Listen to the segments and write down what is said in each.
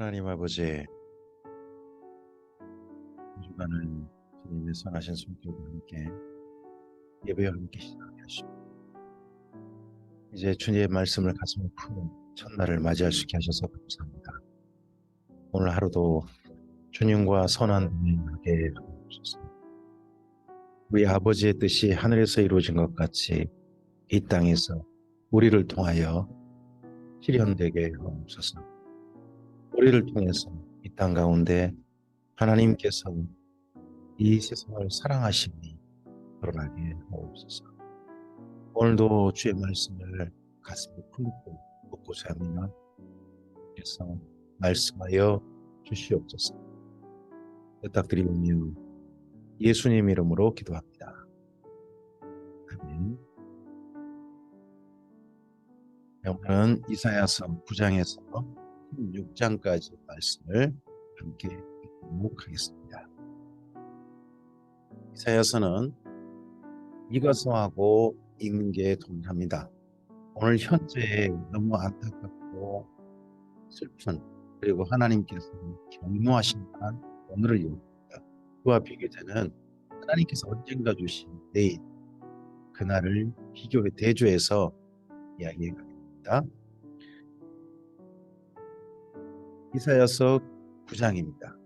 하나님 아버지, 한 주간을 주님의 선하신 손길과 함께 예배와 함께 시작하게 하시고 이제 주님의 말씀을 가슴에 푸는 첫날을 맞이할 수 있게 하셔서 감사합니다. 오늘 하루도 주님과 선한 동행하게 하옵소서. 우리 아버지의 뜻이 하늘에서 이루어진 것 같이 이 땅에서 우리를 통하여 실현되게 하옵소서. 우리를 통해서 이 땅 가운데 하나님께서 이 세상을 사랑하심이 드러나게 하옵소서. 오늘도 주의 말씀을 가슴에 품고 묻고자 합니다. 그래서 말씀하여 주시옵소서. 부탁드리오며 예수님 이름으로 기도합니다. 아멘. 오늘은 이사야서 9장에서 16장까지 말씀을 함께 읽도록 하겠습니다. 이사야서는 읽어서 읽는 게 동일합니다. 오늘 현재 너무 안타깝고 슬픈, 그리고 하나님께서 경노하신다는 오늘을 읽습니다. 그와 비교되는 하나님께서 언젠가 주신 내일, 그날을 대조해서 이야기해 가겠습니다. 이사야서 9장입니다.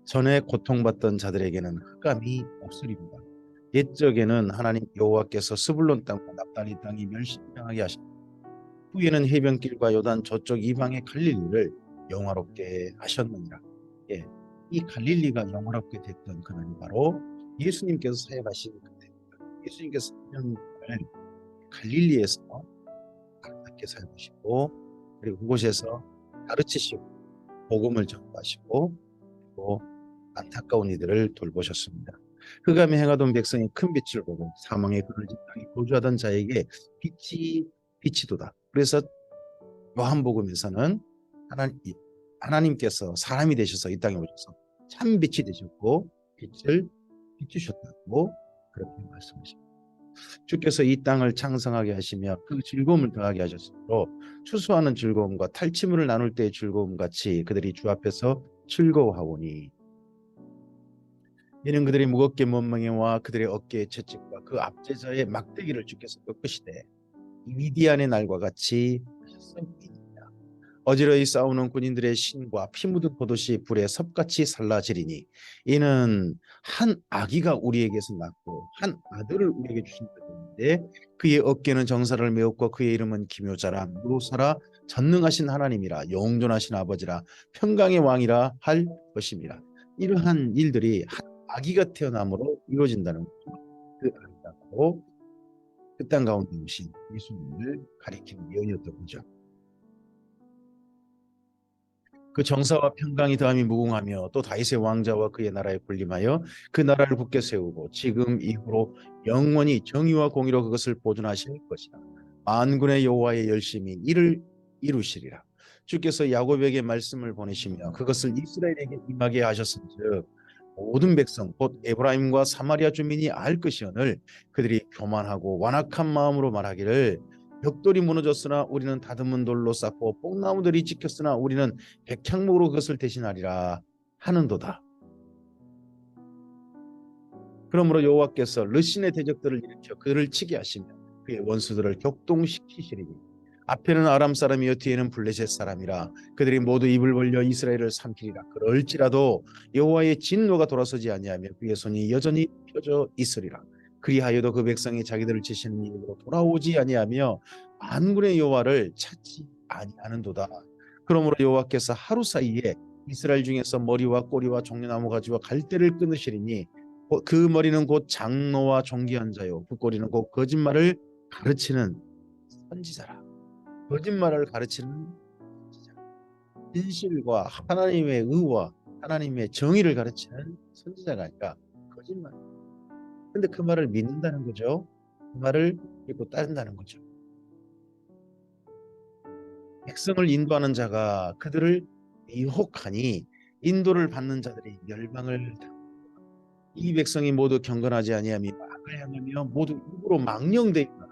전에 고통받던 자들에게는 흑암이 없으리로다. 옛적에는 하나님 여호와께서 스불론 땅과 납달리 땅이 멸시당하게 하셨고 후에는 해변길과 요단 저쪽 이방의 갈릴리를 영화롭게 하셨느니라. 예, 이 갈릴리가 영화롭게 됐던 그날이 바로 예수님께서 사역하신 그때입니다. 예수님께서 3년을 갈릴리에서 아름답게 사역하시고 그리고 그곳에서 가르치시고 복음을 전파하시고 그리고 안타까운 이들을 돌보셨습니다. 흑암에 행하던 백성이 큰 빛을 보고 사망의 그늘 땅에 거주하던 자에게 빛이도다. 그래서 요한복음에서는 하나님께서 사람이 되셔서 이 땅에 오셔서 참 빛이 되셨고 빛을 비추셨다고 그렇게 말씀하십니다. 주께서 이 땅을 창성하게 하시며 그 즐거움을 더하게 하셨으므로 추수하는 즐거움과 탈취물을 나눌 때의 즐거움 같이 그들이 주 앞에서 즐거워하오니 이는 그들이 무겁게 원망해와 그들의 어깨의 채찍과 그 압제자의 막대기를 주께서 꺾으시되 이 미디안의 날과 같이 하셨습니다. 어지러이 싸우는 군인들의 신과 피 묻은 포도씨 불에 섭같이 살라지리니 이는 한 아기가 우리에게서 낳고 한 아들을 우리에게 주신다 했는데 그의 어깨는 정사를 메웠고 그의 이름은 기묘자라 무로사라 전능하신 하나님이라 영존하신 아버지라 평강의 왕이라 할 것입니다. 이러한 일들이 한 아기가 태어남으로 이루어진다는 그 아름답고 그 땅 가운데 오신 예수님을 가리키는 예언이었던 거죠. 그 정사와 평강이 더함이 무궁하며 또 다윗의 왕자와 그의 나라에 군림하여 그 나라를 굳게 세우고 지금 이후로 영원히 정의와 공의로 그것을 보존하실 것이라. 만군의 여호와의 열심히 이를 이루시리라. 주께서 야곱에게 말씀을 보내시며 그것을 이스라엘에게 임하게 하셨은즉 모든 백성 곧 에브라임과 사마리아 주민이 알 것이오늘 그들이 교만하고 완악한 마음으로 말하기를 벽돌이 무너졌으나 우리는 다듬은 돌로 쌓고 뽕나무들이 찍혔으나 우리는 백향목으로 그것을 대신하리라 하는도다. 그러므로 여호와께서 르신의 대적들을 일으켜 그를 치게 하시며 그의 원수들을 격동시키시리니 앞에는 아람 사람이요 뒤에는 블레셋 사람이라 그들이 모두 입을 벌려 이스라엘을 삼키리라. 그럴지라도 여호와의 진노가 돌아서지 아니하며 그의 손이 여전히 펴져 있으리라. 그리하여도 그 백성이 자기들을 치시는 이유로 돌아오지 아니하며 만군의 여호와를 찾지 아니하는도다. 그러므로 여호와께서 하루 사이에 이스라엘 중에서 머리와 꼬리와 종려나무 가지와 갈대를 끊으시리니 그 머리는 곧 장로와 존귀한 자요 그 꼬리는 곧 거짓말을 가르치는 선지자라. 거짓말을 가르치는 선지자, 진실과 하나님의 의와 하나님의 정의를 가르치는 선지자가 아니라 거짓말. 근데 그 말을 믿는다는 거죠. 그 말을 믿고 따른다는 거죠. 백성을 인도하는 자가 그들을 미혹하니 인도를 받는 자들이 멸망을 당합니다. 이 백성이 모두 경건하지 아니하며 악을 행하며 모두 입으로 망령되었다.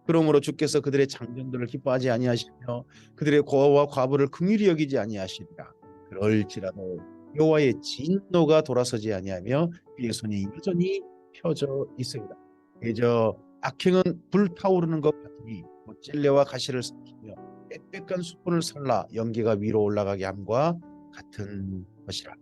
그러므로 주께서 그들의 장정들을 기뻐하지 아니하시며 그들의 고아와 과부를 긍휼히 여기지 아니하시리라. 그럴지라도 여호와의 진노가 돌아서지 아니하며 그의 손이 여전히 펴져 있습니다. 그저 악행은 불타오르는 것 같으니 곧 찔레와 가시를 삼키며 빽빽한 수분을 살라 연기가 위로 올라가게 함과 같은 것이라.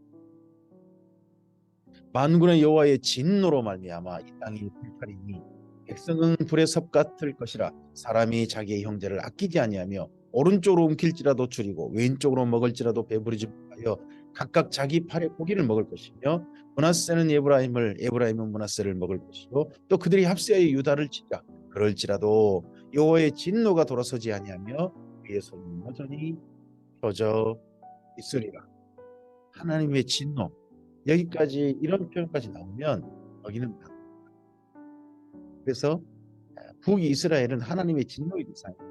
만군의 여호와의 진노로 말미암아 이 땅이 불타리니 백성은 불의 섭 같을 것이라. 사람이 자기의 형제를 아끼지 아니하며 오른쪽으로 움킬지라도 줄이고 왼쪽으로 먹을지라도 배부르지 못하여 각각 자기 팔의 고기를 먹을 것이며 므낫세는 에브라임은 므낫세를 먹을 것이요 또 그들이 합세하여 유다를 치자. 그럴지라도 여호와의 진노가 돌아서지 아니하며 그의 손은 여전히 펴져 있으리라. 하나님의 진노, 여기까지 이런 표현까지 나오면 여기는, 그래서 북이스라엘은 하나님의 진노의 대상이고,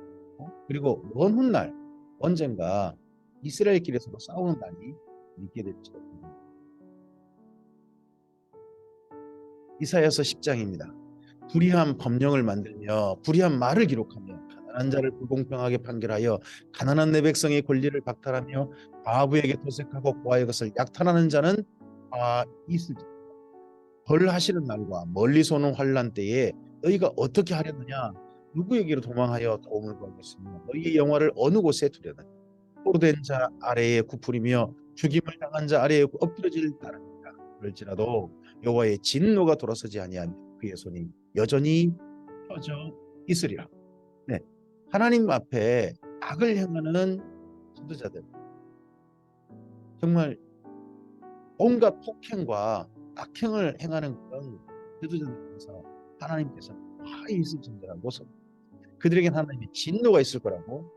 그리고 먼 훗날 언젠가 이스라엘끼리 서로 싸우는 날이 있게 될지도 모릅니다. 이사야서 10장입니다. 불의한 법령을 만들며 불의한 말을 기록하며 가난한 자를 불공평하게 판결하여 가난한 내 백성의 권리를 박탈하며 과부에게 도색하고 고아의 것을 약탈하는 자는 다 있을지. 벌하시는 날과 멀리서 오는 환난 때에 너희가 어떻게 하려느냐? 누구에게로 도망하여 도움을 구하겠으며 너희의 영화를 어느 곳에 두려느냐? 포로된 자 아래에 굽으리며 죽임을 당한 자 아래에 엎드러질 따름이라. 그럴지라도 여호와의 진노가 돌아서지 아니하며 그의 손이 여전히 펴져 있으리라. 네, 하나님 앞에 악을 행하는 지도자들, 정말 온갖 폭행과 악행을 행하는 그런 지도자들에서 하나님께서 화히 있을 정도라고, 그들에겐 하나님의 진노가 있을 거라고.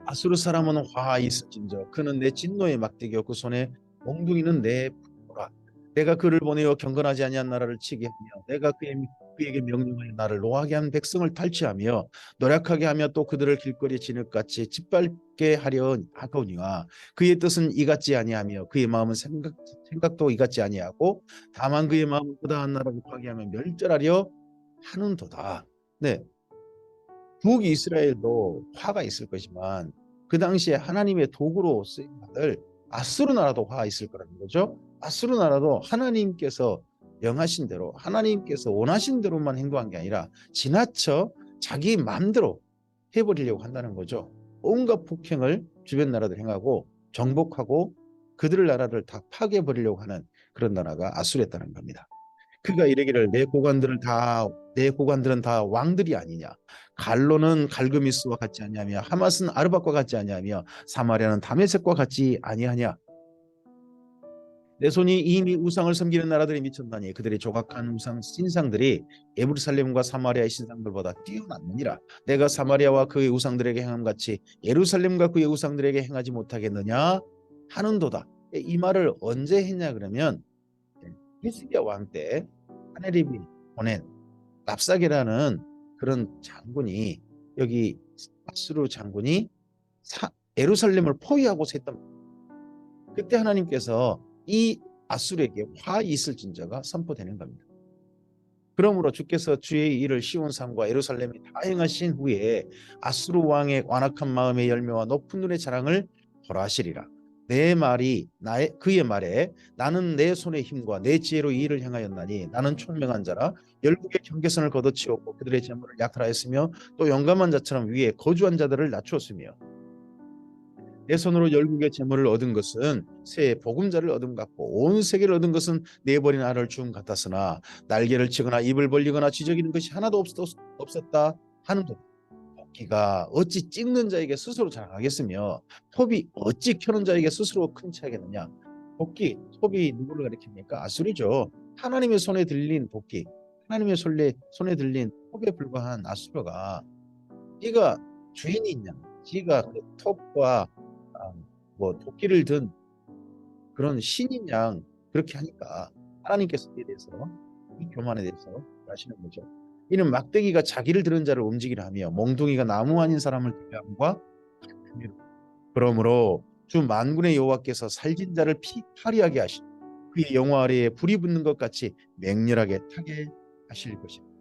아수르 사람은 화히 있을진저 그는 내 진노의 막대기요 그 손에 몽둥이는 내 부노라. 내가 그를 보내어 경건하지 아니한 나라를 치게 하며 내가 그에게 명령하여 나를 노하게 한 백성을 탈취하며 노력하게 하며 또 그들을 길거리 진흙같이 짓밟게 하려 하거니와 그의 뜻은 이같지 아니하며 그의 마음은 생각도 이같지 아니하고 다만 그의 마음은 그다한 나라를 파괴하며 멸절하려 하는도다. 네, 북이스라엘도 화가 있을 것이지만 그 당시에 하나님의 도구로 쓰임 받을 아수르 나라도 화가 있을 거라는 거죠. 아수르 나라도 하나님께서 명하신 대로, 하나님께서 원하신 대로만 행동한 게 아니라 지나쳐 자기 마음대로 해버리려고 한다는 거죠. 온갖 폭행을 주변 나라들 행하고 정복하고 그들 나라를 다 파괴해버리려고 하는 그런 나라가 아수르였다는 겁니다. 그가 이르기를 내 고관들은 다 왕들이 아니냐. 갈로는 갈그미스와 같지 아니하며 하맛은 아르밧과 같지 아니하며 사마리아는 다메섹과 같지 아니하냐. 내 손이 이미 우상을 섬기는 나라들이 미쳤나니 그들의 조각한 우상 신상들이 예루살렘과 사마리아의 신상들보다 뛰어났느니라. 내가 사마리아와 그의 우상들에게 행함 같이 예루살렘과 그의 우상들에게 행하지 못하겠느냐 하는도다. 이 말을 언제 했냐 그러면 히스기야 왕 때 하네립이 보낸 랍사게라는 그런 장군이, 여기 아수르 장군이 예루살렘을 포위하고서 했던, 그때 하나님께서 이 아수르에게 화 있을진저가 선포되는 겁니다. 그러므로 주께서 주의 일을 시온 산과 예루살렘에 다 행하신 후에 아수르 왕의 완악한 마음의 열매와 높은 눈의 자랑을 벌하시리라. 내 말이 그의 말에 나는 내 손의 힘과 내 지혜로 이 일을 행하였나니 나는 총명한 자라 열국의 경계선을 걷어치웠고 그들의 재물을 약탈하였으며 또 영감한 자처럼 위에 거주한 자들을 낮추었으며 내 손으로 열국의 재물을 얻은 것은 새 복음자를 얻음 같고 온 세계를 얻은 것은 내버린 알을 주음 같았으나 날개를 치거나 입을 벌리거나 지저귀는 것이 하나도 없었다 하는도 토끼가 어찌 찍는 자에게 스스로 자랑하겠으며 톱이 어찌 켜는 자에게 스스로 큰 차겠느냐. 톱이 누구를 가리킵니까? 아수르죠. 하나님의 손에 들린 도끼, 하나님의 손에 들린 톱에 불과한 아수르가 지가 주인이 있냐, 지가 그 톱과 도끼를 든 그런 신인 양 그렇게 하니까 하나님께서 이에 대해서, 이 교만에 대해서 하시는 거죠. 이는 막대기가 자기를 들은 자를 움직이려 하며 몽둥이가 나무 아닌 사람을 대함과 같으니라. 그러므로 주 만군의 여호와께서 살진 자를 파리하게 하시고 그의 영화 아래에 불이 붙는 것 같이 맹렬하게 타게 하실 것입니다.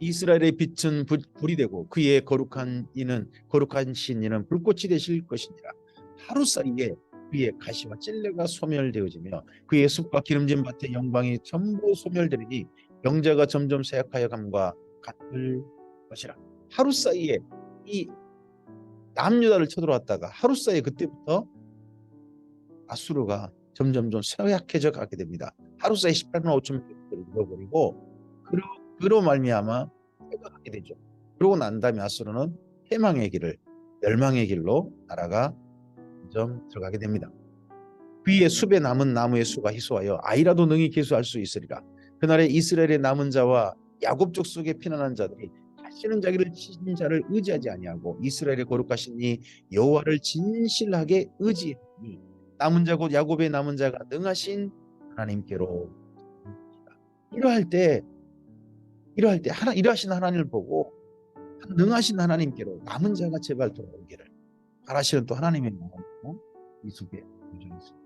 이스라엘의 빛은 불이 되고 그의 거룩한 신이는 불꽃이 되실 것이니라. 하루 사이에 그의 가시와 찔레가 소멸되어지며 그의 숲과 기름진 밭의 영광이 전부 소멸되리니 영자가 점점 쇠약하여 감과 같을 것이라. 하루 사이에 이 남유다를 쳐들어왔다가 하루 사이에 그때부터 아수르가 점점점 쇠약해져 가게 됩니다. 하루 사이에 18만 5천 명을 잃어버리고 그로 말미암아 해가게 되죠. 그러고 난 다음에 아수르는 패망의 길을, 멸망의 길로 나라가 점점 들어가게 됩니다. 그의 숲에 남은 나무의 수가 희소하여 아이라도 능히 계수할 수 있으리라. 그날에 이스라엘의 남은 자와 야곱 족속의 피난한 자들이 다시는 자기를 치신 자를 의지하지 아니하고 이스라엘의 거룩하신 이 여호와를 진실하게 의지하니 남은 자 곧 야곱의 남은 자가 능하신 하나님께로. 이러할 때 이러하신 하나님을 보고 능하신 하나님께로 남은 자가 제발 돌아오기를 바라시는 또 하나님의 마음으로 이 속에 요정했습니다.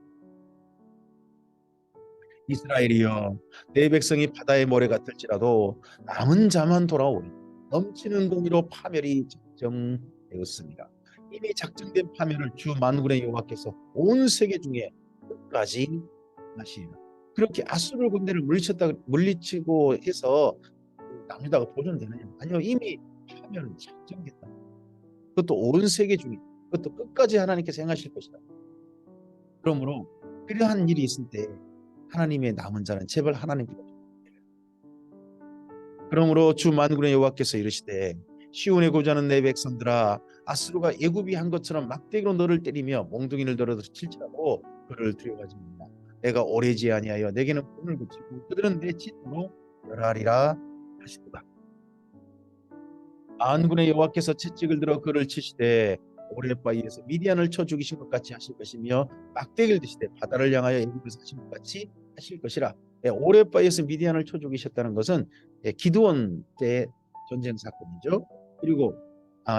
이스라엘이여, 내 백성이 바다의 모래 같을지라도 남은 자만 돌아오니 넘치는 공의로 파멸이 작정되었습니다. 이미 작정된 파멸을 주 만군의 여호와께서 온 세계 중에 끝까지 하시리라. 그렇게 아수르 군대를 물리치고 해서 남유다가 보존되느냐? 아니요, 이미 파멸은 작정됐다. 그것도 온 세계 중에, 그것도 끝까지 하나님께서 행하실 것이다. 그러므로 필요한 일이 있을 때 하나님의 남은 자는 제발 하나님께로. 그러므로 주 만군의 여호와께서 이르시되 시온에 거주하는 내 백성들아, 아수르가 애굽이 한 것처럼 막대기로 너를 때리며 몽둥이를 들어도 칠지라도 그를 두려워하지 말라. 내가 오래지 아니하여 내게는 꿈을 그치고 그들은 내 진으로 멸하리라 하시도다. 만군의 여호와께서 채찍을 들어 그를 치시되 오레바위에서 미디안을 쳐 죽이신 것 같이 하실 것이며 막대기를 드시되 바다를 향하여 애굽에서 하신 것 같이 하실 것이라. 오레바위에서 미디안을 쳐 죽이셨다는 것은 기드온 때 전쟁 사건이죠. 그리고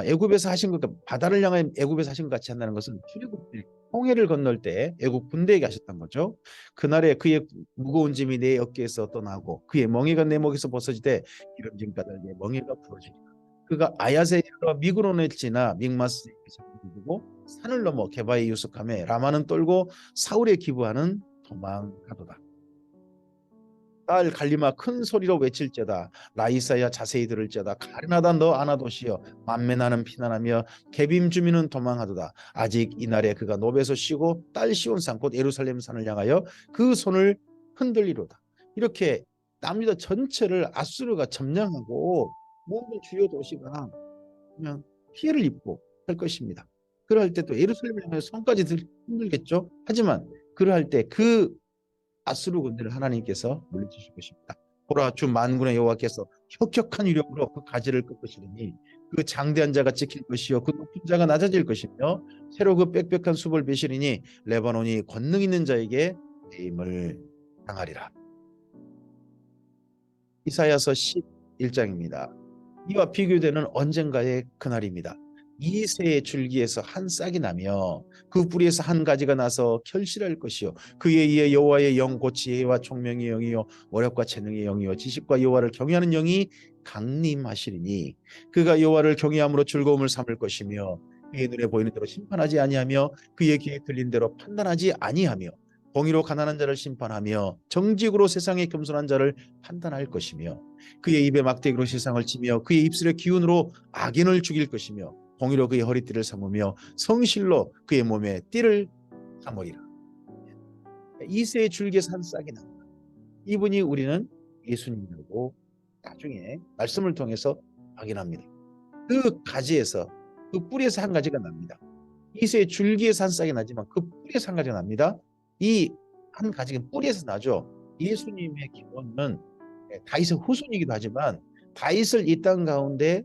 애굽에서 하신 것, 바다를 향하여 애굽에서 하신 것 같이 한다는 것은 출애굽 홍해를 건널 때 애굽 군대에게 하셨던 거죠. 그날에 그의 무거운 짐이 내 어깨에서 떠나고 그의 멍에가 내 목에서 벗어지되 기름진 가들 내 멍에가 부러지리라. 그가 아야세 이르러 미그론을 지나 믹마스에 이르고 산을 넘어 게바에 유숙하며 라마는 떨고 사울에 기부하는 도망가도다. 딸 갈리마 큰 소리로 외칠지어다. 라이사야 자세히 들을지어다. 가르나다 너 아나도시여 만면하는 피난하며 게빔 주민은 도망하도다. 아직 이날에 그가 노베에서 쉬고 딸 시온산 곧 예루살렘 산을 향하여 그 손을 흔들리로다. 이렇게 남유다 전체를 아수르가 점령하고 모든 주요 도시가 그냥 피해를 입고 할 것입니다. 그럴 때 또 예루살렘을 향해 손까지 흔들겠죠. 하지만 그럴 때 그 아수르 군대를 하나님께서 물리치실 것입니다. 보라, 주 만군의 여호와께서 혁혁한 위력으로 그 가지를 꺾으시리니 그 장대한 자가 지킬 것이요 그 높은 자가 낮아질 것이며 새로 그 빽빽한 숲을 베시리니 레바논이 권능 있는 자에게 배임을 당하리라. 이사야서 11장입니다. 이와 비교되는 언젠가의 그날입니다. 이새의 줄기에서 한 싹이 나며 그 뿌리에서 한 가지가 나서 결실할 것이요 그에 의해 여호와의 영 곧 지혜와 총명의 영이요 어렵과 재능의 영이요 지식과 여호와를 경외하는 영이 강림하시리니 그가 여호와를 경외함으로 즐거움을 삼을 것이며 그의 눈에 보이는 대로 심판하지 아니하며 그의 귀에 들린 대로 판단하지 아니하며 공의로 가난한 자를 심판하며 정직으로 세상의 겸손한 자를 판단할 것이며 그의 입에 막대기로 세상을 치며 그의 입술의 기운으로 악인을 죽일 것이며 공의로 그의 허리띠를 삼으며 성실로 그의 몸에 띠를 삼으리라. 이새의 줄기에서 한 싹이 납니다. 이분이 우리는 예수님이라고 나중에 말씀을 통해서 확인합니다. 그 가지에서 그 뿌리에서 한 가지가 납니다. 이새의 줄기에서 한 싹이 나지만 그 뿌리에서 한 가지가 납니다. 이 한 가지가 뿌리에서 나죠. 예수님의 기원은 다윗의 후손이기도 하지만 다윗을 이 땅 가운데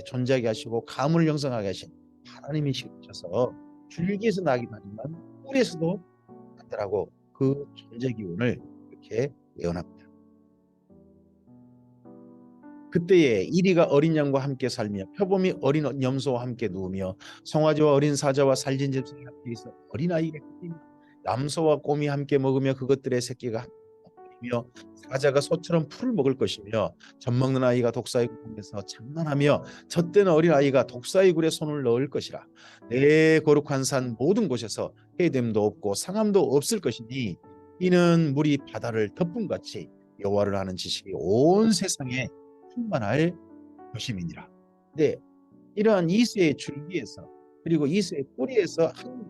존재하게 하시고 가문을 형성하게 하신 하나님이 시키셔서 줄기에서 나기도 하지만 뿌리에서도 나더라고 그 존재 기운을 이렇게 예언합니다. 그때에 이리가 어린 양과 함께 살며 표범이 어린 염소와 함께 누우며 송아지와 어린 사자와 살진 짐승이 함께 있어 어린아이가 크니라. 염소와 곰이 함께 먹으며 그것들의 새끼가 것이며 사자가 소처럼 풀을 먹을 것이며 젖먹는 아이가 독사의 굴에서 장난하며 젖대는 어린 아이가 독사의 굴에 손을 넣을 것이라. 내 거룩한 산 모든 곳에서 해됨도 없고 상함도 없을 것이니 이는 물이 바다를 덮음같이 여호와를 아는 지식이 온 세상에 충만할 것임이니라. 네, 이러한 이새의 줄기에서 그리고 이새의 뿌리에서 한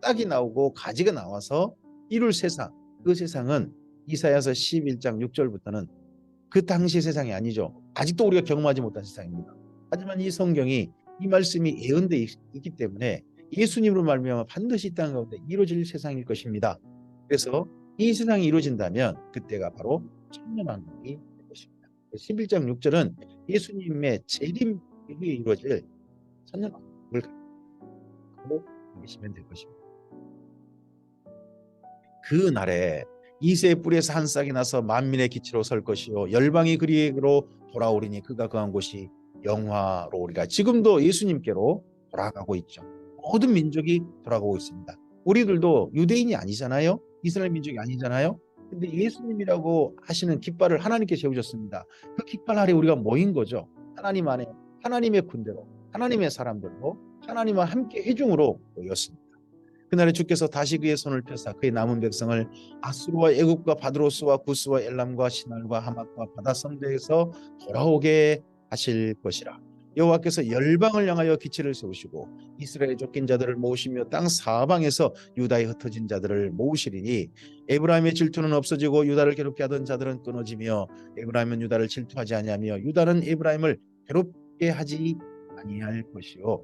딱이 나오고 가지가 나와서 이룰 세상, 그 세상은 이사야서 11장 6절부터는 그 당시 세상이 아니죠. 아직도 우리가 경험하지 못한 세상입니다. 하지만 이 성경이 이 말씀이 예언되어 있기 때문에 예수님으로 말미암아 반드시 이 땅 가운데 이루어질 세상일 것입니다. 그래서 이 세상이 이루어진다면 그때가 바로 천년왕국이 될 것입니다. 11장 6절은 예수님의 재림 이후에 이루어질 천년왕국을 갖고 계시면 될 것입니다. 그 날에 이새의 뿌리에서 한 싹이 나서 만민의 기치로 설 것이요 열방이 그리로 돌아오리니 그가 거한 곳이 영화로우리라. 지금도 예수님께로 돌아가고 있죠. 모든 민족이 돌아가고 있습니다. 우리들도 유대인이 아니잖아요. 이스라엘 민족이 아니잖아요. 근데 예수님이라고 하시는 깃발을 하나님께 세우셨습니다. 그 깃발 아래 우리가 모인 거죠. 하나님 안에 하나님의 군대로 하나님의 사람들로 하나님과 함께 회중으로 모였습니다. 그날에 주께서 다시 그의 손을 펴사 그의 남은 백성을 아수르와 애굽과 바드로스와 구스와 엘람과 시날과 하맛과 바다섬대에서 돌아오게 하실 것이라. 여호와께서 열방을 향하여 기치를 세우시고 이스라엘의 쫓긴 자들을 모으시며 땅 사방에서 유다에 흩어진 자들을 모으시리니 에브라임의 질투는 없어지고 유다를 괴롭게 하던 자들은 끊어지며 에브라임은 유다를 질투하지 아니하며 유다는 에브라임을 괴롭게 하지 아니할 것이요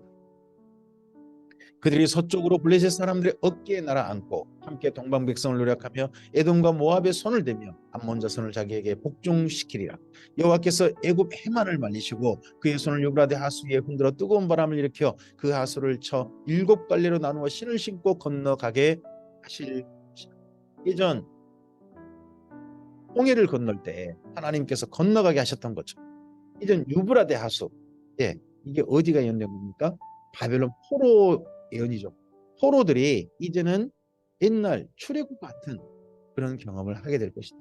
그들이 서쪽으로 블레셋 사람들의 어깨에 날아앉고 함께 동방 백성을 노력하며 에돔과 모압의 손을 대며 암몬 자손을 자기에게 복종시키리라. 여호와께서 애굽 해만을 말리시고 그의 손을 유브라데 하수 위에 흔들어 뜨거운 바람을 일으켜 그 하수를 쳐 7갈래로 나누어 신을 신고 건너가게 하실 것이라. 예전 홍해를 건널 때 하나님께서 건너가게 하셨던 것처럼 이전 유브라데 하수, 이게 어디가 예언된 겁니까? 바벨론 포로 예언이죠. 포로들이 이제는 옛날 출애굽 같은 그런 경험을 하게 될 것이다.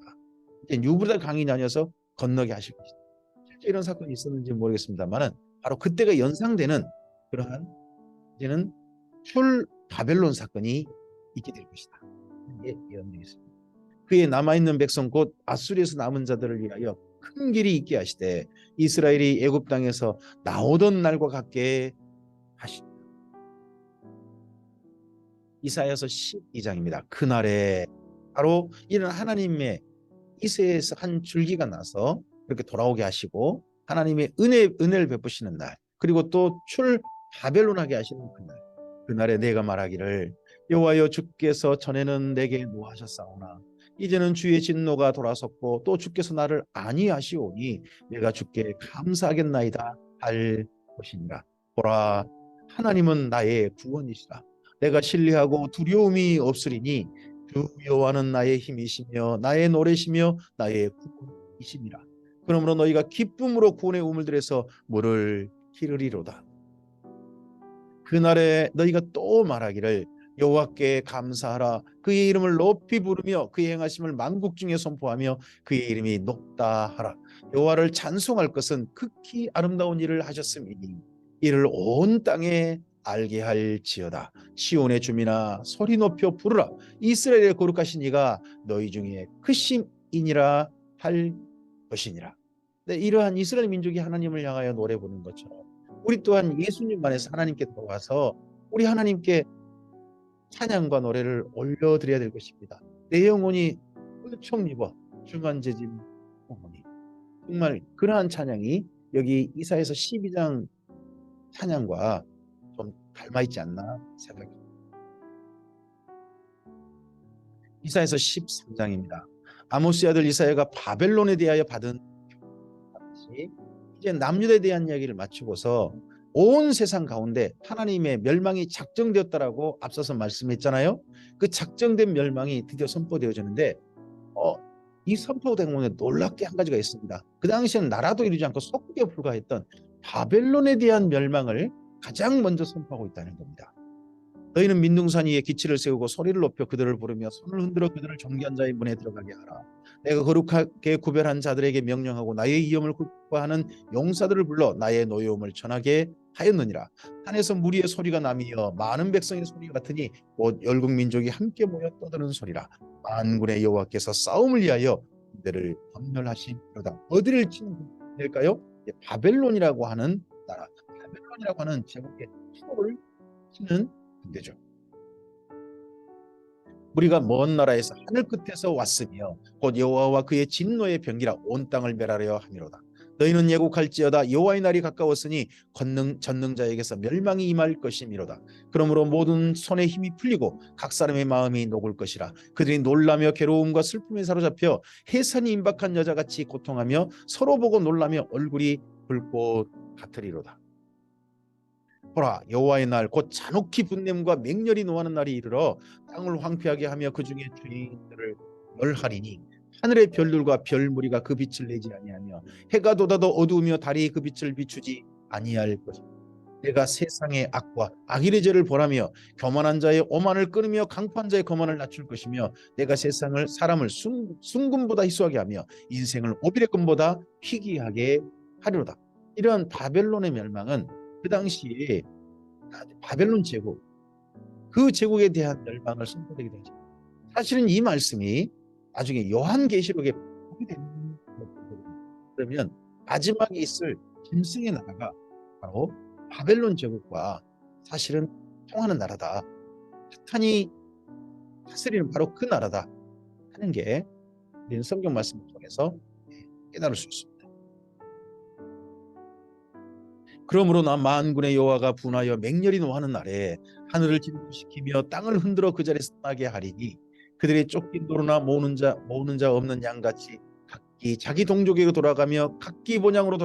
이제 유브라데 강이 나뉘어서 건너게 하실 것이다. 실제 이런 사건이 있었는지 모르겠습니다만은 바로 그때가 연상되는 그러한 이제는 출 바벨론 사건이 있게 될 것이다. 이게 예언되겠습니다. 그의 남아있는 백성 곧 아수리에서 남은 자들을 위하여 큰 길이 있게 하시되 이스라엘이 애굽 땅에서 나오던 날과 같게 하시다. 이사야서 12장입니다. 그날에 바로 이런 하나님의 이새에서 한 줄기가 나서 그렇게 돌아오게 하시고 하나님의 은혜를 베푸시는 날, 그리고 또 출 바벨론하게 하시는 그날, 그날에 내가 말하기를 여호와여 주께서 전에는 내게 노하셨사오나 이제는 주의 진노가 돌아섰고 또 주께서 나를 아니하시오니 내가 주께 감사하겠나이다 할 것이니라. 보라, 하나님은 나의 구원이시라. 내가 신뢰하고 두려움이 없으리니 주 여호와는 나의 힘이시며 나의 노래시며 나의 구원이시니라. 그러므로 너희가 기쁨으로 구원의 우물들에서 물을 기르리로다. 그날에 너희가 또 말하기를 여호와께 감사하라. 그의 이름을 높이 부르며 그의 행하심을 만국 중에 선포하며 그의 이름이 높다 하라. 여호와를 찬송할 것은 극히 아름다운 일을 하셨음이니 이를 온 땅에 알게 할지어다. 시온의 주민아 소리 높여 부르라. 이스라엘의 거룩하신 이가 너희 중에 크심이니라 할 것이니라. 네, 이러한 이스라엘 민족이 하나님을 향하여 노래 부르는 것처럼 우리 또한 예수님 안에서 하나님께 돌아와서 우리 하나님께 찬양과 노래를 올려드려야 될 것입니다. 내 영혼이 öl총 입어 중한제짐 어머니. 정말 그러한 찬양이 여기 이사야서 12장 찬양과 좀 닮아있지 않나 생각합니다. 이사야서 13장입니다. 아모스의 아들 이사야가 바벨론에 대하여 받은 이제 남유다에 대한 이야기를 마치고서 온 세상 가운데 하나님의 멸망이 작정되었다라고 앞서서 말씀했잖아요. 그 작정된 멸망이 드디어 선포되어지는데 이 선포된 것에 놀랍게 한 가지가 있습니다. 그 당시에는 나라도 이루지 않고 속국에 불과했던 바벨론에 대한 멸망을 가장 먼저 선포하고 있다는 겁니다. 너희는 민둥산 위에 기치를 세우고 소리를 높여 그들을 부르며 손을 흔들어 그들을 존귀한 자의 문에 들어가게 하라. 내가 거룩하게 구별한 자들에게 명령하고 나의 이름을 굽하는 용사들을 불러 나의 노여움을 전하게 하였느니라. 산에서 무리의 소리가 나며 많은 백성의 소리가 같으니 곧 열국 민족이 함께 모여 떠드는 소리라. 만군의 여호와께서 싸움을 위하여 그들을 검멸하시리로다. 어디를 치는 될까요? 바벨론이라고 하는 나라, 바벨론이라고 하는 제국의 수를 치는 군대죠. 우리가 먼 나라에서 하늘 끝에서 왔으며 곧 여호와와 그의 진노의 병기라 온 땅을 멸하려 함이로다. 너희는 예국할지어다 여호와의 날이 가까웠으니 전능자에게서 멸망이 임할 것이미로다. 그러므로 모든 손에 힘이 풀리고 각 사람의 마음이 녹을 것이라. 그들이 놀라며 괴로움과 슬픔에 사로잡혀 해산이 임박한 여자같이 고통하며 서로 보고 놀라며 얼굴이 불꽃 같으리로다. 보라, 여호와의 날 곧 잔혹히 분냄과 맹렬히 노하는 날이 이르러 땅을 황폐하게 하며 그 중에 죄인들을 멸하리니 하늘의 별들과 별무리가 그 빛을 내지 아니하며 해가 돋아도 어두우며 달이 그 빛을 비추지 아니할 것이다. 내가 세상의 악과 악인의 죄를 벌하며 교만한 자의 오만을 끊으며 강포한 자의 거만을 낮출 것이며 내가 사람을 순금보다 희소하게 하며 인생을 오빌의 금보다 희귀하게 하리로다. 이런 바벨론의 멸망은 그 당시에 바벨론 제국, 그 제국에 대한 멸망을 선포하게 되죠. 사실은 이 말씀이 나중에 요한계시록에 보게 되는 것이거든요. 그러면 마지막에 있을 짐승의 나라가 바로 바벨론 제국과 사실은 통하는 나라다. 사탄이 다스리는 바로 그 나라다 하는 게 우리는 성경 말씀을 통해서 깨달을 수 있습니다. 그러므로 나 만군의 여호와가 분하여 맹렬히 노하는 날에 하늘을 진동시키며 땅을 흔들어 그 자리에서 떠나게 하리니 그들이 쫓긴 도로나 모으는 자 없는 양같이 각기 자기 동족에게 돌아가며 각기 본향으로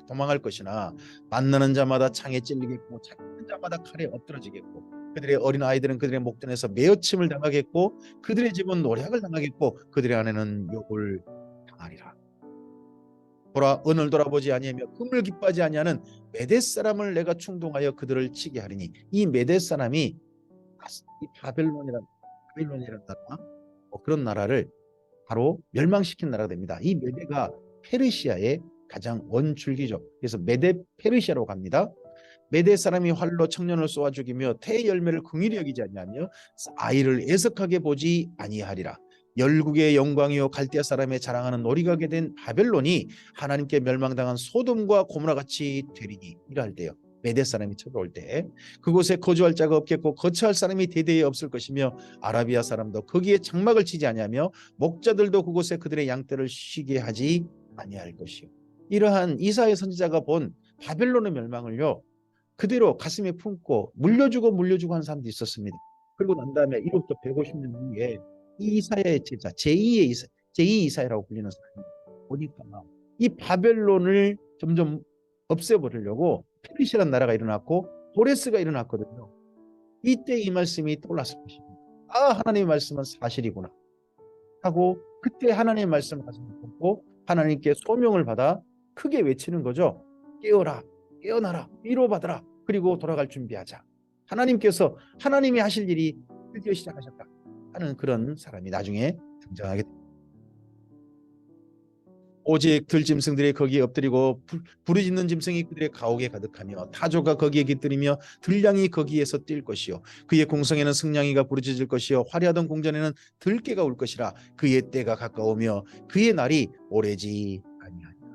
도망할 것이나 만나는 자마다 창에 찔리겠고 찾는 자마다 칼에 엎드러지겠고 그들의 어린 아이들은 그들의 목전에서 매어침을 당하겠고 그들의 집은 노략을 당하겠고 그들의 아내는 욕을 당하리라. 보라, 은을 돌아보지 아니하며 금을 기뻐하지 아니하는 메대 사람을 내가 충동하여 그들을 치게 하리니 이 메대 사람이 이 바벨론이라는 나라, 그런 나라를 바로 멸망시킨 나라가 됩니다. 이 메대가 페르시아의 가장 원줄기죠. 그래서 메대 페르시아라고 합니다. 메대 사람이 활로 청년을 쏘아 죽이며 태의 열매를 긍휼히 여기지 아니하며 아이를 애석하게 보지 아니하리라. 열국의 영광이요 갈대아 사람의 자랑하는 놀이가게 된 바벨론이 하나님께 멸망당한 소돔과 고모라 같이 되리니 이랄 때요. 메대 사람이 쳐들어올 때 그곳에 거주할 자가 없겠고 거처할 사람이 대대에 없을 것이며 아라비아 사람도 거기에 장막을 치지 아니하며 목자들도 그곳에 그들의 양떼를 쉬게 하지 아니할 것이요. 이러한 이사야 선지자가 본 바벨론의 멸망을요 그대로 가슴에 품고 물려주고 한 사람도 있었습니다. 그리고 난 다음에 이로부터 150년 후에 이 이사야의 제자 제2 이사야라고 불리는 사람이 보니까 이 바벨론을 점점 없애버리려고 페르시아라는 나라가 일어났고 도레스가 일어났거든요. 이때 이 말씀이 떠올랐을 것입니다. 아, 하나님의 말씀은 사실이구나 하고 그때 하나님의 말씀을 가슴에 품고 하나님께 소명을 받아 크게 외치는 거죠. 깨어라, 깨어나라, 위로받아라, 그리고 돌아갈 준비하자. 하나님께서 하나님이 하실 일이 드디어 시작하셨다 하는 그런 사람이 나중에 등장하게 됩니다. 오직 들짐승들이 거기에 엎드리고 부르짖는 짐승이 그들의 가옥에 가득하며 타조가 거기에 깃들이며 들량이 거기에서 뛸 것이요 그의 공성에는 승냥이가 부르짖을 것이요 화려하던 궁전에는 들깨가 울 것이라. 그의 때가 가까우며 그의 날이 오래지 아니하리라.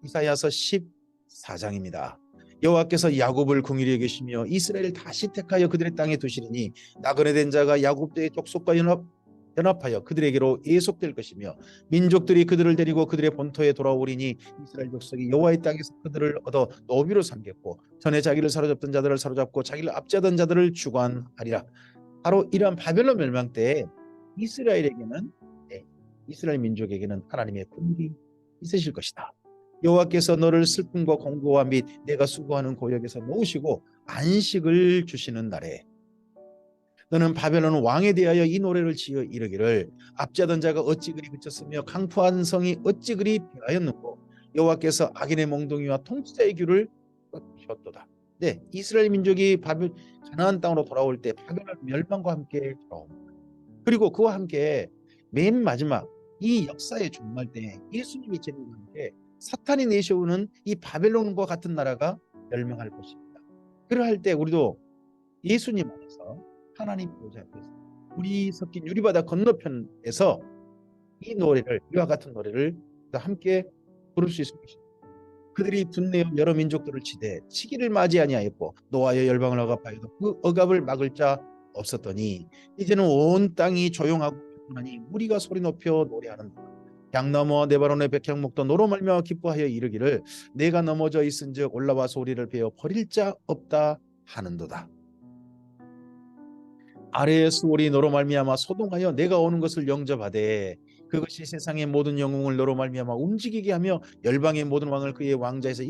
이사야서 14장입니다. 여호와께서 야곱을 긍휼히 여기시며 이스라엘을 다시 택하여 그들의 땅에 두시리니 나그네 된 자가 야곱 때의 족속과 연합하여 그들에게로 예속될 것이며 민족들이 그들을 데리고 그들의 본토에 돌아오리니 이스라엘 족속이 여호와의 땅에서 그들을 얻어 노비로 삼겠고 전에 자기를 사로잡던 자들을 사로잡고 자기를 압제하던 자들을 주관하리라. 바로 이러한 바벨론 멸망 때에 이스라엘에게는 이스라엘 민족에게는 하나님의 긍휼이 있으실 것이다. 여호와께서 너를 슬픔과 공고와 및 내가 수고하는 고역에서 놓으시고 안식을 주시는 날에 너는 바벨론 왕에 대하여 이 노래를 지어 이르기를 압제하던 자가 어찌 그리 그쳤으며 강포한 성이 어찌 그리 변하였는고 여호와께서 악인의 몽둥이와 통치자의 규를 꺾으셨도다. 네, 이스라엘 민족이 가나안 땅으로 돌아올 때 바벨론 멸망과 함께 돌아옵니다. 그리고 그와 함께 맨 마지막 이 역사의 종말 때 예수님이 재림할 때 사탄이 내세우는 이 바벨론과 같은 나라가 멸망할 것입니다. 그러할 때 우리도 예수님 안에서 하나님 보좌 앞에서 우리 섞인 유리바다 건너편에서 이 노래를 이와 같은 노래를 함께 부를 수 있을 것입니다. 그들이 분내어 여러 민족들을 치되 치기를 맞이 아니하였고 노하여 열방을 억압하여도 그 억압을 막을 자 없었더니 이제는 온 땅이 조용하고 평안하니 무리가 소리 높여 노래하는다. 강 넘어 네바론의 백향목도 노로 말미암아 기뻐하여 이르기를 내가 넘어져 있은즉 올라와 소리를 베어 버릴 자 없다 하는도다. 아래의 수월이 너로 말미암아 소동하여 내가 오는 것을 영접하되 그것이 세상의 모든 영웅을 너로 말미암아 움직이게 하며 열방의 모든 왕을 그의 왕자에서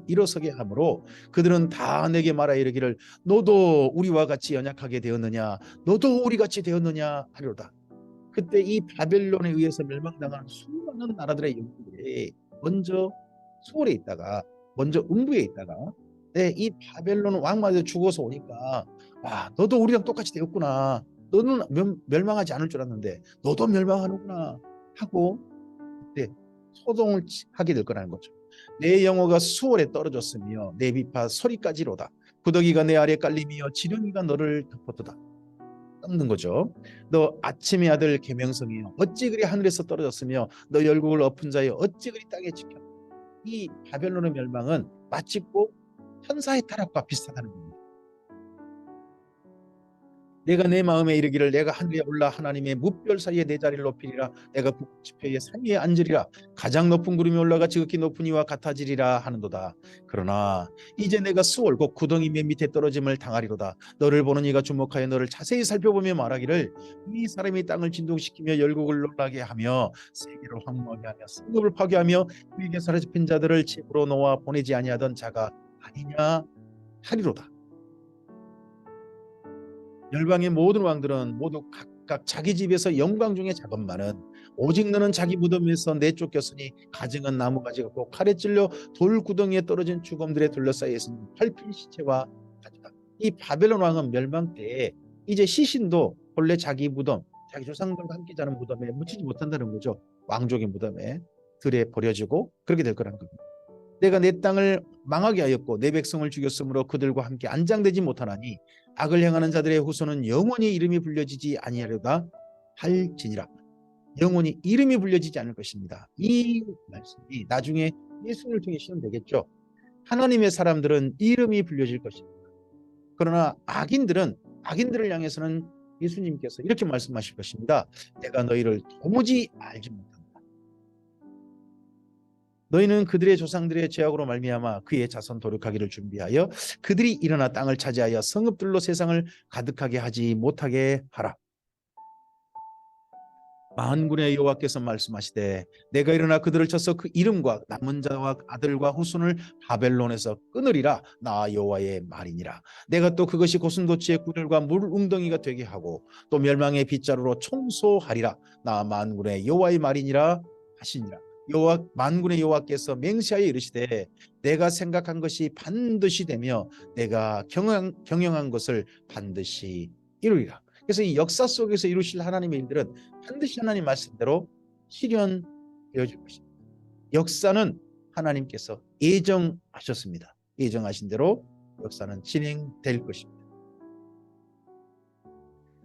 일어서게 하므로 그들은 다 내게 말하 이르기를 너도 우리와 같이 연약하게 되었느냐 너도 우리 같이 되었느냐 하리로다. 그때 이 바벨론에 의해서 멸망당한 수많은 나라들의 영웅들이 먼저 수월에 있다가 먼저 음부에 있다가 이 바벨론 왕마저 죽어서 오니까 와 너도 우리랑 똑같이 되었구나. 너는 멸망하지 않을 줄 알았는데 너도 멸망하는구나 하고 그때 소동을 하게 될 거라는 거죠. 내 영혼가 수월에 떨어졌으며 내 비파 소리까지로다. 구더기가 내 아래 깔리며 지렁이가 너를 덮었도다. 덮는 거죠. 너 아침의 아들 계명성이여 어찌 그리 하늘에서 떨어졌으며 너 열국을 엎은 자여 어찌 그리 땅에 지켰. 이 바벨론의 멸망은 마치 꼭 천사의 타락과 비슷하다는 겁니다. 내가 내 마음에 이르기를 내가 하늘에 올라 하나님의 무별 사이에 내 자리를 높이리라. 내가 북지표의 산 위에 앉으리라. 가장 높은 구름이 올라가 지극히 높은 이와 같아지리라 하는도다. 그러나 이제 내가 수월 곧 구덩이 맨 밑에 떨어짐을 당하리로다. 너를 보는 이가 주목하여 너를 자세히 살펴보며 말하기를 이 사람이 땅을 진동시키며 열국을 놀라게 하며 세계를 황무하게 하며 성읍을 파괴하며 그에게 사로잡힌 자들을 집으로 놓아 보내지 아니하던 자가 아니냐 하리로다. 열방의 모든 왕들은 모두 각각 자기 집에서 영광 중에 작업만은 오직 너는 자기 무덤에서 내쫓겼으니 가증은 나무가지 같고 칼에 찔려 돌구덩이에 떨어진 죽음들에 둘러싸여 있으니 밟힌 시체와 같다. 이 바벨론 왕은 멸망 때에 이제 시신도 본래 자기 무덤, 자기 조상들과 함께 자는 무덤에 묻히지 못한다는 거죠. 왕족의 무덤에 들에 버려지고 그렇게 될 거라는 겁니다. 내가 내 땅을 망하게 하였고 내 백성을 죽였으므로 그들과 함께 안장되지 못하나니 악을 행하는 자들의 후손은 영원히 이름이 불려지지 아니하려다 할지니라. 영원히 이름이 불려지지 않을 것입니다. 이 말씀이 나중에 예수를 통해 실현되겠죠. 하나님의 사람들은 이름이 불려질 것입니다. 그러나 악인들을 향해서는 예수님께서 이렇게 말씀하실 것입니다. 내가 너희를 도무지 알지 못한다. 너희는 그들의 조상들의 죄악으로 말미암아 그의 자손 도륙하기를 준비하여 그들이 일어나 땅을 차지하여 성읍들로 세상을 가득하게 하지 못하게 하라. 만군의 여호와께서 말씀하시되 내가 일어나 그들을 쳐서 그 이름과 남은 자와 아들과 후손을 바벨론에서 끊으리라. 나 여호와의 말이니라. 내가 또 그것이 고슴도치의 구들과 물 웅덩이가 되게 하고 또 멸망의 빗자루로 청소하리라. 나 만군의 여호와의 말이니라 하시니라. 만군의 여호와께서 맹세하여 이르시되 내가 생각한 것이 반드시 되며 내가 경영한 것을 반드시 이루리라. 그래서 이 역사 속에서 이루실 하나님의 일들은 반드시 하나님 말씀대로 실현되어질 것입니다. 역사는 하나님께서 예정하셨습니다. 예정하신 대로 역사는 진행될 것입니다.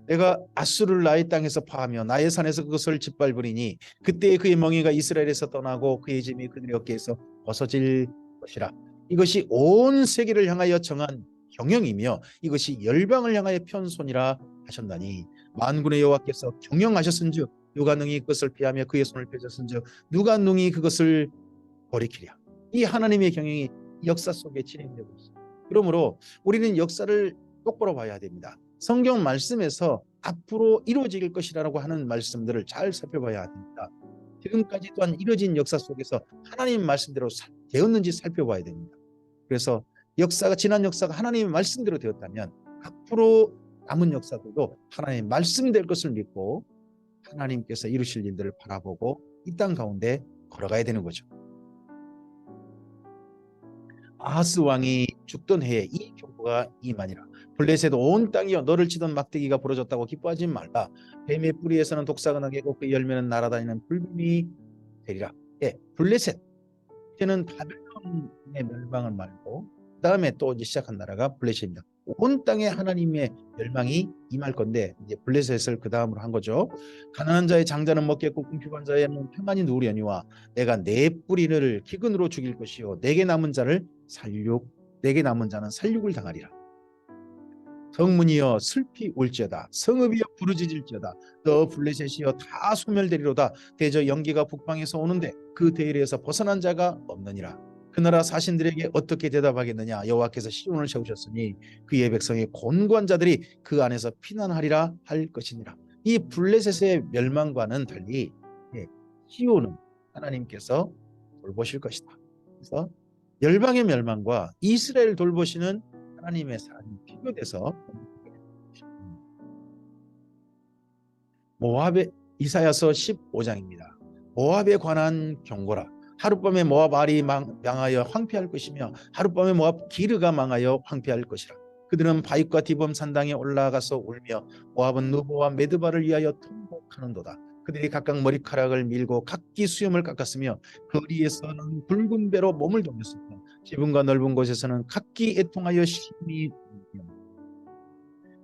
내가 아수르를 나의 땅에서 파하며 나의 산에서 그것을 짓밟으리니 그때 그의 멍에가 이스라엘에서 떠나고 그의 짐이 그들의 어깨에서 벗어질 것이라. 이것이 온 세계를 향하여 정한 경영이며 이것이 열방을 향하여 편손이라 하셨나니 만군의 여호와께서 경영하셨은즉 누가 능히 그것을 피하며 그의 손을 펴셨은즉 누가 능히 그것을 돌이키랴. 이 하나님의 경영이 역사 속에 진행되고 있습니다. 그러므로 우리는 역사를 똑바로 봐야 됩니다. 성경 말씀에서 앞으로 이루어질 것이라고 하는 말씀들을 잘 살펴봐야 됩니다. 지금까지 또한 이루어진 역사 속에서 하나님 말씀대로 되었는지 살펴봐야 됩니다. 그래서 지난 역사가 하나님의 말씀대로 되었다면 앞으로 남은 역사들도 하나님의 말씀될 것을 믿고 하나님께서 이루실 일들을 바라보고 이 땅 가운데 걸어가야 되는 거죠. 아하스 왕이 죽던 해에 이 경고가 임하니라. 블레셋 온 땅이여 너를 치던 막대기가 부러졌다고 기뻐하지 말라. 뱀의 뿌리에서는 독사가 나게고 그 열매는 날아다니는 불금이 되리라. 예, 블레셋 이제는 바벨론의 멸망을 말고 그다음에 또 이제 시작한 나라가 블레셋입니다. 온 땅에 하나님의 멸망이 임할 건데 이제 블레셋을 그 다음으로 한 거죠. 가난한 자의 장자는 먹겠고 궁핍한 자에는 평안이 누리려니와 내가 내 뿌리를 기근으로 죽일 것이요 내게 남은 자는 살육을 당하리라. 성문이여 슬피 울지어다 성읍이여 부르짖을지어다 너 블레셋이여 다 소멸되리로다 대저 연기가 북방에서 오는데 그 대열에서 벗어난 자가 없느니라. 그 나라 사신들에게 어떻게 대답하겠느냐. 여호와께서 시온을 세우셨으니 그의 백성의 곤고한 자들이 그 안에서 피난하리라 할 것이니라. 이 블레셋의 멸망과는 달리 시온은 하나님께서 돌보실 것이다. 그래서 열방의 멸망과 이스라엘 돌보시는 하나님의 사랑이 비교돼서 모압의 이사야서 15장입니다. 모압에 관한 경고라. 하룻밤에 모압 알이 망하여 황폐할 것이며 하룻밤에 모압 기르가 망하여 황폐할 것이라. 그들은 바윗과 디범 산당에 올라가서 울며 모압은 누보와 메드바를 위하여 통곡하는도다. 그들이 각각 머리카락을 밀고 각기 수염을 깎았으며 거리에서는 붉은 배로 몸을 돌렸으며 지붕과 넓은 곳에서는 각기 애통하여 심히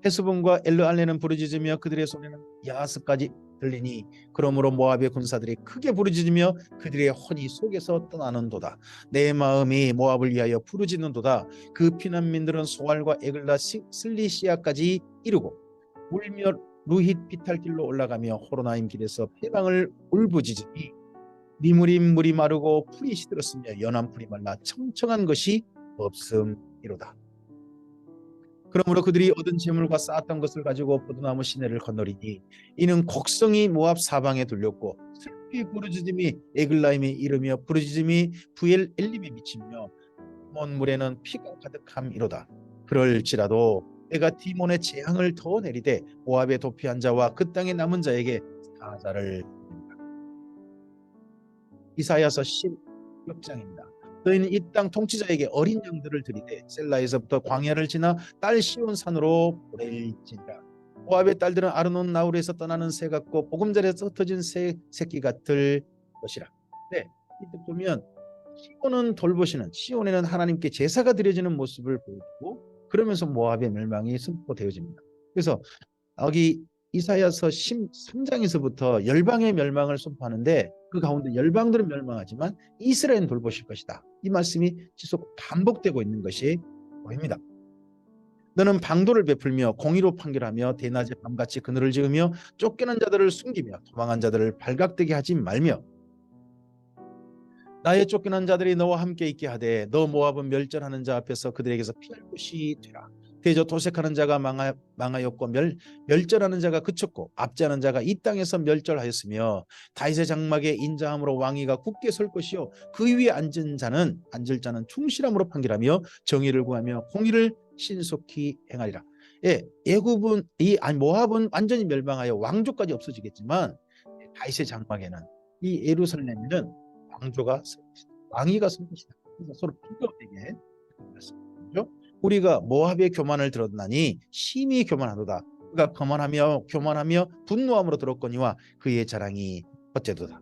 헤스본과 엘르알레는 부르짖으며 그들의 손에는 야스까지 들리니 그러므로 모압의 군사들이 크게 부르짖으며 그들의 혼이 속에서 떠나는도다. 내 마음이 모압을 위하여 부르짖는도다. 그 피난민들은 소알과 에글라 슬리시아까지 이르고 울며 루힛 비탈길로 올라가며 호로나임 길에서 회방을 울부짖으니 니무림 물이 마르고 풀이 시들었으며 연한 풀이 말라 청청한 것이 없음이로다. 그러므로 그들이 얻은 재물과 쌓았던 것을 가지고 포도나무 시내를 건너리니 이는 곡성이 모압 사방에 둘렸고 슬피 부르짖음이 에글라임에 이르며 부르짖음이 부엘 엘림에 미치며 디몬 물에는 피가 가득함이로다. 그럴지라도 내가 디몬의 재앙을 더 내리되 모압에 도피한 자와 그 땅에 남은 자에게 사자를 낸다. 이사야서 16장입니다. 너희는 이 땅 통치자에게 어린 양들을 드리되 셀라에서부터 광야를 지나 딸 시온 산으로 보낼지니라. 모압의 딸들은 아르논 나울에서 떠나는 새 같고 보금자리에서 흩어진 새 새끼 같을 것이라. 네, 이때 보면 시온은 돌보시는 시온에는 하나님께 제사가 드려지는 모습을 보여주고 그러면서 모압의 멸망이 선포되어집니다. 그래서 여기 이사야서 13장에서부터 열방의 멸망을 선포하는데 그 가운데 열방들은 멸망하지만 이스라엘은 돌보실 것이다. 이 말씀이 지속 반복되고 있는 것이 보입니다. 너는 방도를 베풀며 공의로 판결하며 대낮에 밤같이 그늘을 지으며 쫓겨난 자들을 숨기며 도망한 자들을 발각되게 하지 말며 나의 쫓겨난 자들이 너와 함께 있게 하되 너 모압은 멸절하는 자 앞에서 그들에게서 피할 곳이 되라. 대저 도색하는 자가 망하였고 멸절하는 자가 그쳤고 압제하는 자가 이 땅에서 멸절하였으며 다윗의 장막에 인자함으로 왕위가 굳게 설 것이요 그 위에 앉을 자는 충실함으로 판결하며 정의를 구하며 공의를 신속히 행하리라. 모압은 완전히 멸망하여 왕조까지 없어지겠지만 다윗의 장막에는 이 예루살렘에는 왕위가 설 것이다. 그래서 서로 비교되게 말씀드리죠. 우리가 모압의 교만을 들었나니 심히 교만하도다. 그가 교만하며 분노함으로 들었거니와 그의 자랑이 어째도다.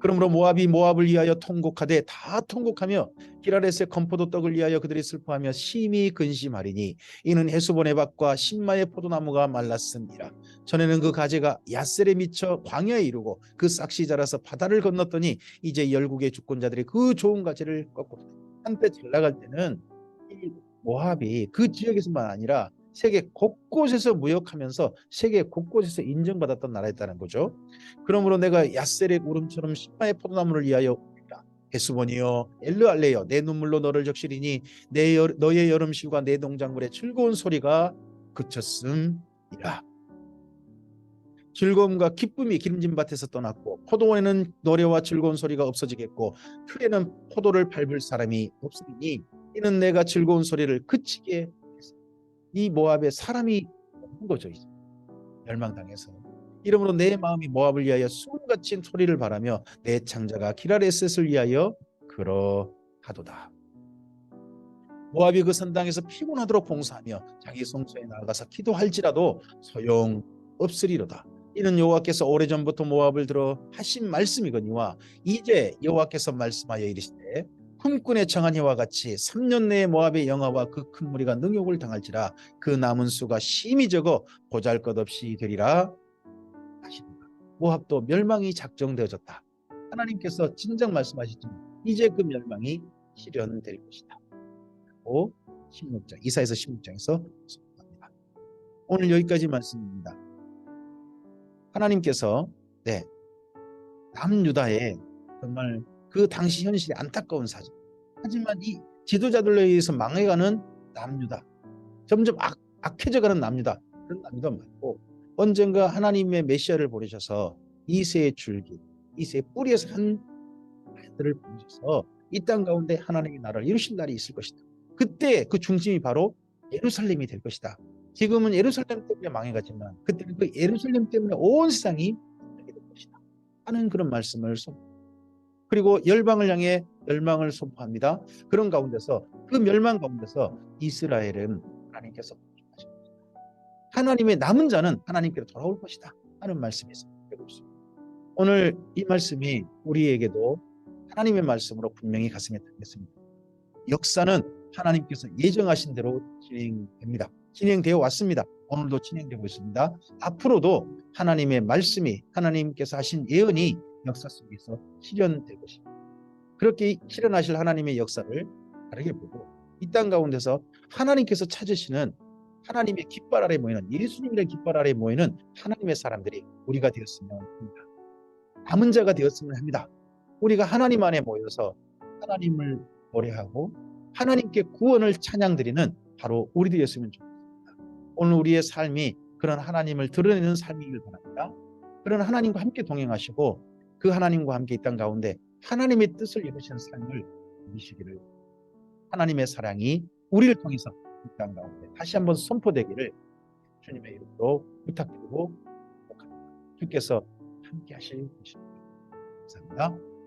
그러므로 모압이 모압을 위하여 통곡하되 다 통곡하며 기라렛의 건포도 떡을 위하여 그들이 슬퍼하며 심히 근심하리니 이는 헤스본의 밭과 신마의 포도나무가 말랐음이라. 전에는 그 가지가 야셀에 미쳐 광야에 이르고 그 싹시 자라서 바다를 건넜더니 이제 열국의 주권자들이 그 좋은 가지를 꺾고 한때 잘 나갈 때는 이 모압이 그 지역에서만 아니라 세계 곳곳에서 무역하면서 세계 곳곳에서 인정받았던 나라였다는 거죠. 그러므로 내가 야셀의 울음처럼 신마의 포도나무를 위하여 울리라. 헤스본이여 엘르알레여 내 눈물로 너를 적시리니 너의 여름시와 내 농작물의 즐거운 소리가 그쳤음이라. 즐거움과 기쁨이 기름진 밭에서 떠났고 포도원에는 노래와 즐거운 소리가 없어지겠고 틀에는 포도를 밟을 사람이 없으리니 이는 내가 즐거운 소리를 그치게 했습니다. 이 모압에 사람이 없는 거죠. 멸망당해서. 이러므로 내 마음이 모압을 위하여 숨같이 소리를 바라며 내 창자가 기라레셋을 위하여 그러하도다. 모압이 그 선당에서 피곤하도록 봉사하며 자기 성소에 나아가서 기도할지라도 소용없으리로다. 이는 여호와께서 오래전부터 모압을 들어 하신 말씀이거니와 이제 여호와께서 말씀하여 이르시되 품꾼의 청한 해와 같이 3년 내에 모압의 영화와 그 큰 무리가 능욕을 당할지라 그 남은 수가 심히 적어 보잘것없이 되리라 하시니라. 모압도 멸망이 작정되어졌다. 하나님께서 진작 말씀하셨지만 이제 그 멸망이 실현될 것이다. 16장 이사야서 16장에서 선포합니다. 오늘 여기까지 말씀입니다. 하나님께서 남유다의 정말 그 당시 현실이 안타까운 사정. 하지만 이 지도자들에 의해서 망해가는 남유다, 점점 악해져가는 남유다, 그런 남유다 말고 언젠가 하나님의 메시아를 보내셔서 이새의 줄기, 이새의 뿌리에서 한 아들을 보내셔서 이 땅 가운데 하나님의 나라를 이루신 날이 있을 것이다. 그때 그 중심이 바로 예루살렘이 될 것이다. 지금은 예루살렘 때문에 망해가지만 그때는 그 예루살렘 때문에 온 세상이 될 것이다 하는 그런 말씀을 그리고 열방을 향해 멸망을 선포합니다. 그런 가운데서 그 멸망 가운데서 이스라엘은 하나님께서 하나님의 남은 자는 하나님께로 돌아올 것이다 하는 말씀이 있습니다. 오늘 이 말씀이 우리에게도 하나님의 말씀으로 분명히 가슴에 담겼습니다. 역사는 하나님께서 예정하신 대로 진행됩니다. 진행되어 왔습니다. 오늘도 진행되고 있습니다. 앞으로도 하나님의 말씀이 하나님께서 하신 예언이 역사 속에서 실현될 것입니다. 그렇게 실현하실 하나님의 역사를 다르게 보고 이 땅 가운데서 하나님께서 찾으시는 하나님의 깃발 아래 모이는 예수님의 깃발 아래 모이는 하나님의 사람들이 우리가 되었으면 합니다. 남은 자가 되었으면 합니다. 우리가 하나님 안에 모여서 하나님을 노래하고 하나님께 구원을 찬양드리는 바로 우리 되었으면 좋겠습니다. 오늘 우리의 삶이 그런 하나님을 드러내는 삶이길 바랍니다. 그런 하나님과 함께 동행하시고 그 하나님과 함께 이 땅 가운데 하나님의 뜻을 이루시는 삶을 누리시기를 하나님의 사랑이 우리를 통해서 이 땅 가운데 다시 한번 선포되기를 주님의 이름으로 부탁드리고 주께서 함께 하실 것입니다. 감사합니다.